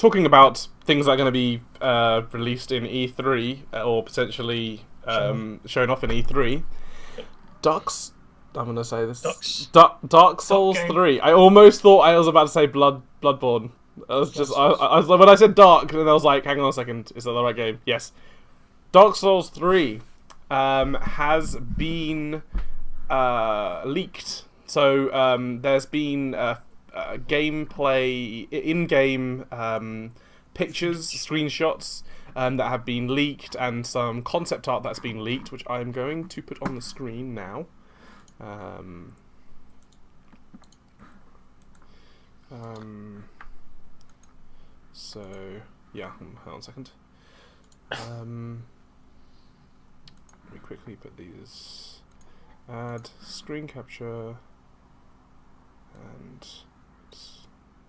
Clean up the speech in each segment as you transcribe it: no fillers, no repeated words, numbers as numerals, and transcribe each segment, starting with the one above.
talking about things that are going to be released in E3 or potentially shown off in E3. I'm going to say this. Ducks. Dark Souls Duck game. 3. I almost thought I was about to say Bloodborne. I was when I said Dark, and I was like, hang on a second, is that the right game? Yes. Dark Souls 3 has been leaked. So there's been gameplay, in-game pictures, screenshots that have been leaked, and some concept art that's been leaked, which I'm going to put on the screen now. So yeah, hold on a second. Let me quickly put these. Add screen capture and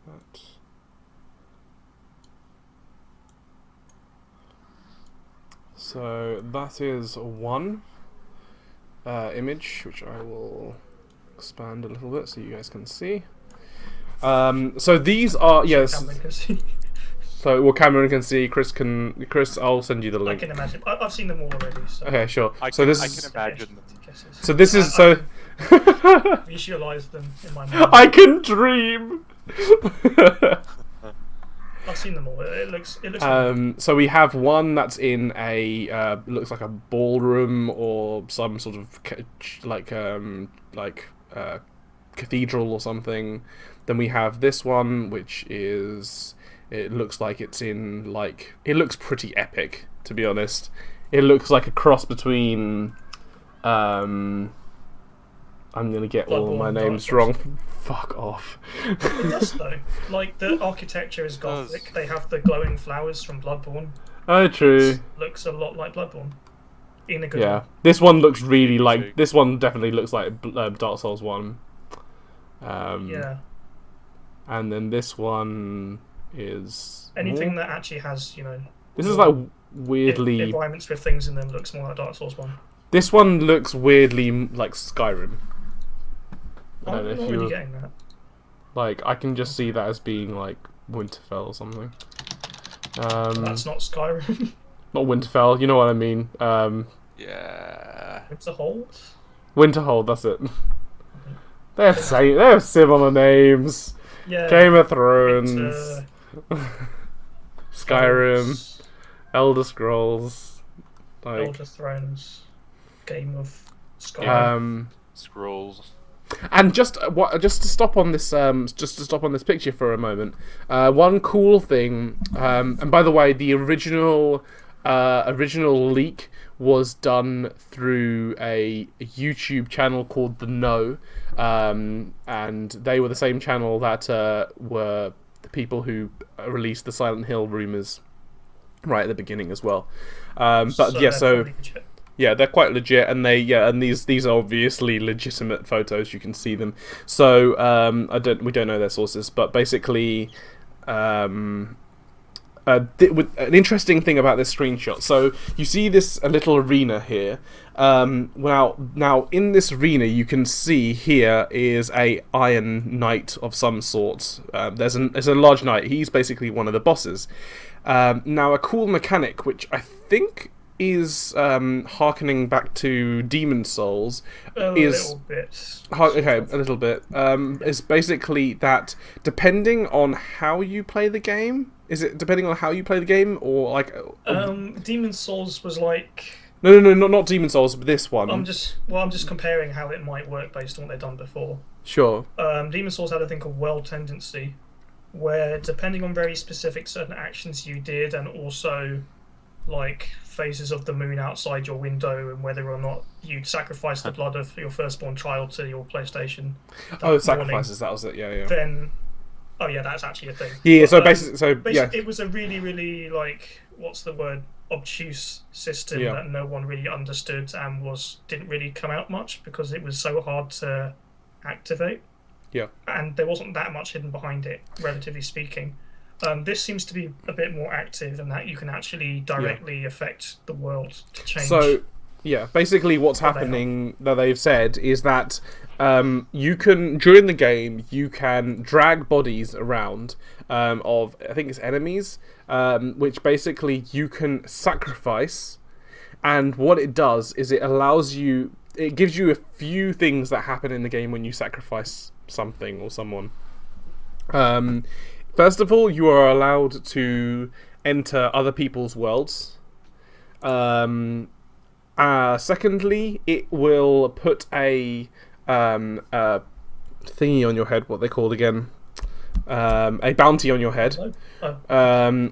that. So that is one image, which I will expand a little bit so you guys can see. So these are So Cameron can see. Chris, I'll send you the link. I can imagine. I've seen them all already. So. Okay, sure. I can imagine them. So this is visualize them in my mind. I can dream. I've seen them all. It looks. So we have one that's in a looks like a ballroom or some sort of cathedral or something. Then we have this one, which is. It looks like it's in it looks pretty epic, to be honest. It looks like a cross between. I'm gonna get all my names wrong. Fuck off. It does though. Like the architecture is gothic. They have the glowing flowers from Bloodborne. Oh, true. Looks a lot like Bloodborne. In a good yeah. way. This one looks really like. This one definitely looks like Dark Souls 1. Yeah. And then this one is anything that actually has, This is like weirdly environments with things in them looks more like Dark Souls 1. This one looks weirdly like Skyrim. I don't know if not you're really getting that. Like, I can just see that as being like Winterfell or something. That's not Skyrim. Not Winterfell, you know what I mean. Yeah. Winterhold? Winterhold, that's it. They have similar names. Yeah. Game of Thrones. Skyrim. Elder Scrolls. Elder Thrones. Game of Skyrim. Scrolls. And just to stop on this, picture for a moment. One cool thing, and by the way, the original leak was done through a YouTube channel called The Know, and they were the same channel that were the people who released the Silent Hill rumors right at the beginning as well. Yeah, they're quite legit, and these are obviously legitimate photos. You can see them. So we don't know their sources, but basically, an interesting thing about this screenshot. So you see this little arena here. Now in this arena, you can see here is a Iron Knight of some sort. There's a large knight. He's basically one of the bosses. Now a cool mechanic, which I think is harkening back to Demon Souls, a little bit. Is basically that depending on how you play the game. Is it depending on how you play the game, or like? Demon Souls was like. No, not Demon Souls, but this one. I'm just comparing how it might work based on what they've done before. Sure. Demon Souls had a thing called World Tendency, where depending on very specific certain actions you did, and also like phases of the moon outside your window, and whether or not you'd sacrifice the blood of your firstborn child to your PlayStation. Sacrifices. That was it. Yeah. Then, that's actually a thing. Yeah. So basically, it was a really, really what's the word? Obtuse system that no one really understood and didn't really come out much because it was so hard to activate. Yeah. And there wasn't that much hidden behind it, relatively speaking. This seems to be a bit more active, and that you can actually directly affect the world to change. So Yeah, basically what's But they happening that they've said is that you can, during the game, you can drag bodies around of, I think it's enemies, which basically you can sacrifice, and what it does is it gives you a few things that happen in the game when you sacrifice something or someone. First of all, you are allowed to enter other people's worlds. Secondly, it will put a thingy on your head, what they called again, a bounty on your head,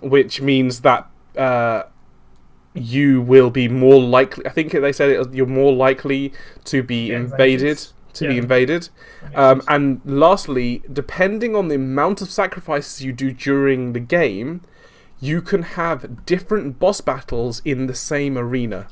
which means that you will be more likely. I think they said you're more likely to be invaded. And lastly, depending on the amount of sacrifices you do during the game, you can have different boss battles in the same arena.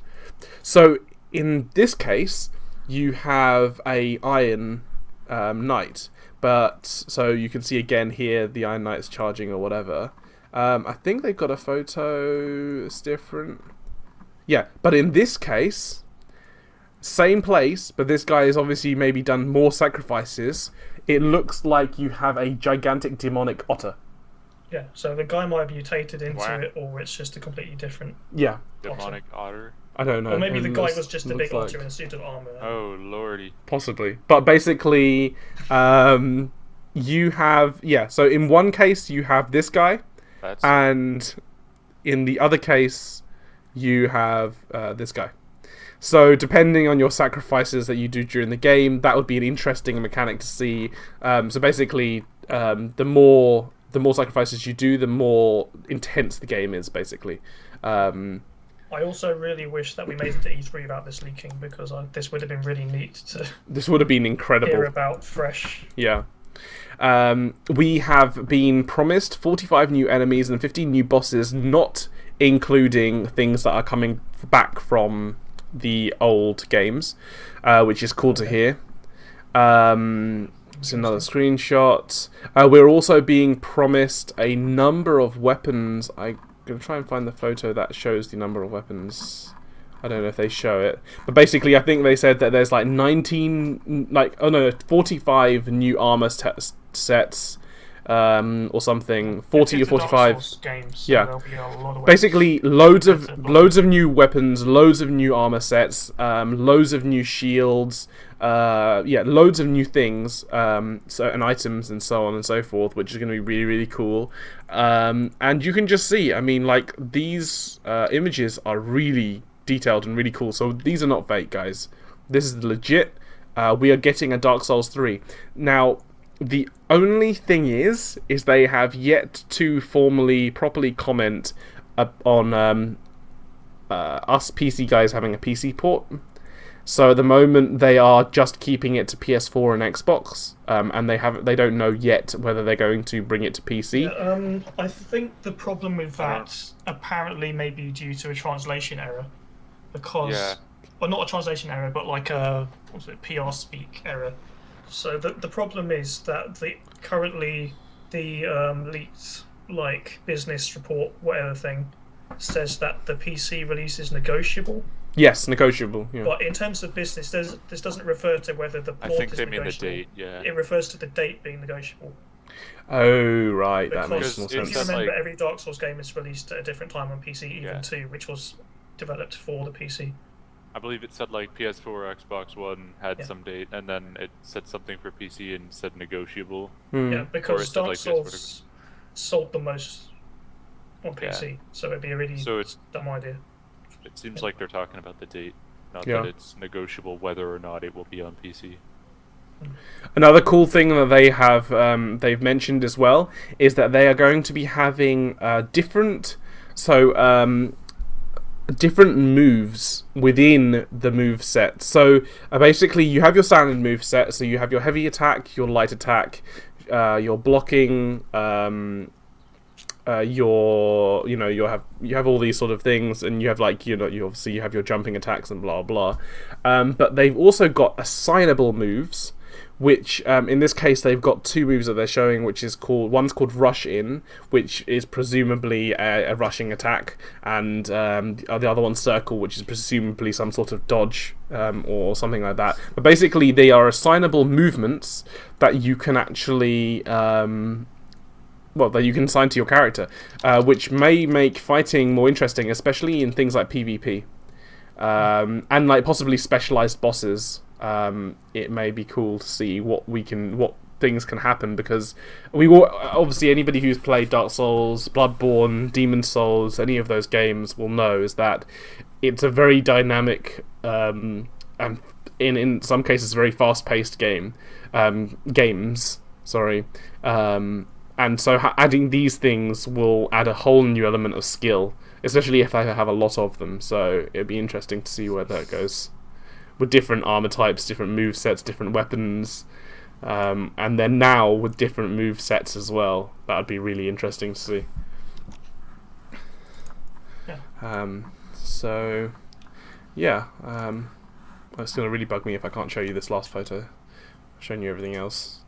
So in this case, you have a Iron Knight, but so you can see again here the Iron Knight's charging or whatever. I think they've got a photo that's different. Yeah, but in this case, same place, but this guy has obviously maybe done more sacrifices. It looks like you have a gigantic demonic otter. Yeah, so the guy might have mutated into it, or it's just a completely different. Yeah, demonic otter. I don't know. Or maybe the guy was just a big otter in a suit of armor. Oh lordy. Possibly, but basically, you have So in one case you have this guy, and in the other case you have this guy. So depending on your sacrifices that you do during the game, that would be an interesting mechanic to see. So basically, the more sacrifices you do, the more intense the game is, basically. I also really wish that we made it to E3 about this leaking, because this would have been really neat to. This would have been incredible. Hear about fresh. Yeah. We have been promised 45 new enemies and 15 new bosses, not including things that are coming back from the old games, which is cool to hear. It's another screenshot. We're also being promised a number of weapons. I'm going to try and find the photo that shows the number of weapons. I don't know if they show it. But basically, I think they said that there's like 45 new armor sets. Or something, 40 or 45. Games, so yeah, there'll be a lot of basically loads of new weapons, loads of new armor sets, loads of new shields, loads of new things, and items and so on and so forth, which is going to be really, really cool. And you can just see, I mean, like, these images are really detailed and really cool. So these are not fake, guys. This is legit. We are getting a Dark Souls 3 now. The only thing is they have yet to properly comment on us PC guys having a PC port. So at the moment they are just keeping it to PS4 and Xbox, and they don't know yet whether they're going to bring it to PC. Yeah, I think the problem with that apparently may be due to a translation error, because, well, not a translation error, but like a PR speak error. So the problem is that currently the leaked business report, whatever thing, says that the PC release is negotiable. Yes, negotiable. Yeah. But in terms of business, this doesn't refer to whether the port is negotiable. I think they mean the date. Yeah. It refers to the date being negotiable. Oh right, because that makes more sense. If you remember, every Dark Souls game is released at a different time on PC, even 2, which was developed for the PC. I believe it said like PS4 or Xbox One had some date, and then it said something for PC and said negotiable. Yeah, because Dark Souls sold the most on PC, so it'd be a really dumb idea. It seems like they're talking about the date, not that it's negotiable whether or not it will be on PC. Another cool thing that they have they've mentioned as well is that they are going to be having different moves within the move set. So basically you have your standard move set, so you have your heavy attack, your light attack, your blocking, you have all these sort of things, and you have like you obviously you have your jumping attacks and blah blah. But they've also got assignable moves, which in this case they've got two moves that they're showing, which is one's called Rush In, which is presumably a rushing attack, and the other one's Circle, which is presumably some sort of dodge or something like that. But basically they are assignable movements that you can actually that you can assign to your character, which may make fighting more interesting, especially in things like PvP, and like possibly specialized bosses. It may be cool to see what things can happen, because we will obviously, anybody who's played Dark Souls, Bloodborne, Demon Souls, any of those games will know is that it's a very dynamic and in some cases very fast-paced games. Sorry. And so adding these things will add a whole new element of skill, especially if I have a lot of them. So it'd be interesting to see where that goes, with different armor types, different move sets, different weapons, and then now with different move sets as well. That would be really interesting to see. Yeah. So yeah, it's going to really bug me if I can't show you this last photo. I've shown you everything else.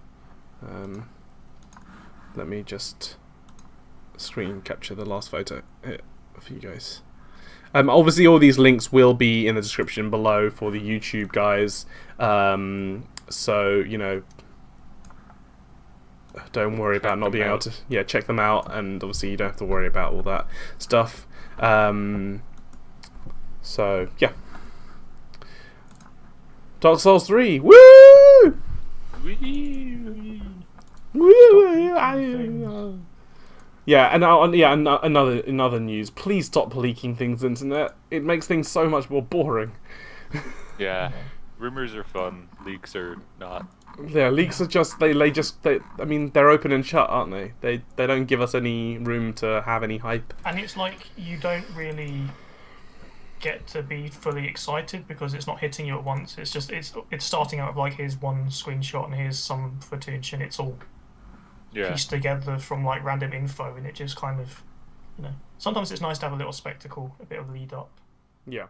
Let me just screen capture the last photo here for you guys. Obviously, all these links will be in the description below for the YouTube guys. So, don't worry about not being able to check them out, and obviously you don't have to worry about all that stuff. So, yeah. Dark Souls 3! Woo! Yeah, and another news. Please stop leaking things, internet. It makes things so much more boring. Yeah, rumors are fun. Leaks are not. Yeah, leaks are just I mean, they're open and shut, aren't they? They don't give us any room to have any hype. And it's like you don't really get to be fully excited because it's not hitting you at once. It's just it's starting out with like, here's one screenshot and here's some footage, and it's all pieced together from like random info, and it just kind of, sometimes it's nice to have a little spectacle, a bit of lead up. Yeah.